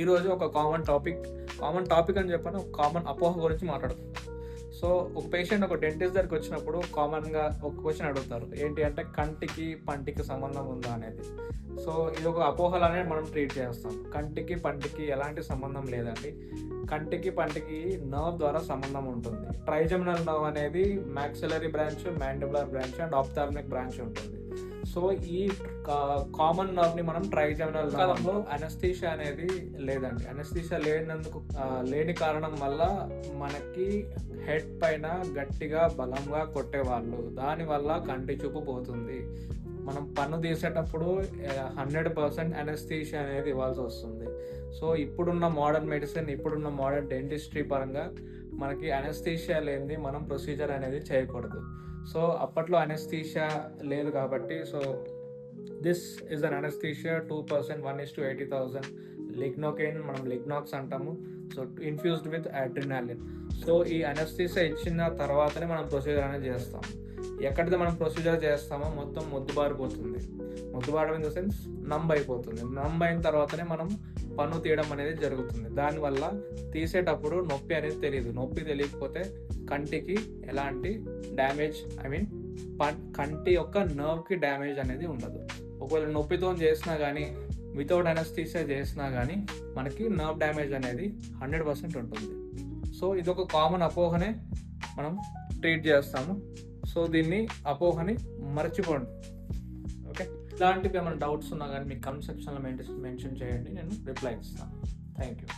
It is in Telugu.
ఈరోజు ఒక కామన్ టాపిక్ అని చెప్పని ఒక కామన్ అపోహ గురించి మాట్లాడుకుందాం. సో ఒక పేషెంట్ ఒక డెంటిస్ట్ దగ్గరికి వచ్చినప్పుడు కామన్గా ఒక క్వశ్చన్ అడుగుతారు, ఏంటి అంటే కంటికి పంటికి సంబంధం ఉందా అనేది. సో ఇది ఒక అపోహలనే మనం ట్రీట్ చేస్తాం. కంటికి పంటికి ఎలాంటి సంబంధం లేదండి. కంటికి పంటికి నర్వ్ ద్వారా సంబంధం ఉంటుంది. ట్రైజెమినల్ నర్వ్ అనేది maxillary branch, mandibular branch and ophthalmic branch ఉంటుంది. సో ఈ కామన్ నర్వ్ని మనం ట్రైజెమినల్ కాలంలో అనస్థీషియా అనేది లేదండి. అనస్థీషియా లేని కారణం వల్ల మనకి హెడ్ పైన గట్టిగా బలంగా కొట్టేవాళ్ళు, దానివల్ల కంటి చూపు పోతుంది. మనం పన్ను తీసేటప్పుడు 100% అనస్థీషియా అనేది ఇవ్వాల్సి వస్తుంది. సో ఇప్పుడున్న మోడర్న్ మెడిసిన్, ఇప్పుడున్న మోడర్న్ డెంటిస్ట్రీ పరంగా మనకి అనస్థీషియా లేనిది మనం ప్రొసీజర్ అనేది చేయకూడదు. సో అప్పట్లో అనస్థీషియా లేదు కాబట్టి, so this is an anaesthesia 2% 1:80,000 lignocaine, మనం లిగ్నాక్స్ అంటాము. So infused with adrenaline. So ఈ అనస్థీషియా ఇచ్చిన తర్వాతనే మనం ప్రొసీజర్ అనేది చేస్తాం. ఎక్కడితే మనం ప్రొసీజర్ చేస్తామో మొత్తం మొద్దుబారిపోతుంది. మొద్దుబారడం ఇన్ ద సెన్స్ నంబ్ అయిపోతుంది. నంబ్ అయిన తర్వాతనే మనం పన్ను తీయడం అనేది జరుగుతుంది. దానివల్ల తీసేటప్పుడు నొప్పి అనేది తెలియదు. నొప్పి తెలియకపోతే కంటికి ఎలాంటి డ్యామేజ్, కంటి యొక్క నర్వ్కి డ్యామేజ్ అనేది ఉండదు. ఒకవేళ నొప్పితో చేసినా కానీ, వితౌట్ అనస్థీషియా చేసినా కానీ మనకి నర్వ్ డ్యామేజ్ అనేది 100% ఉంటుంది. సో ఇదొక కామన్ అపోహనే మనం ట్రీట్ చేస్తాము. సో దీన్ని అపోహని మర్చిపోండి. ఓకే, ఇలాంటివి ఏమైనా డౌట్స్ ఉన్నా కానీ మీకు కమెంట్ సెక్షన్లో మెన్షన్ చేయండి, నేను రిప్లై ఇస్తాను. Thank you.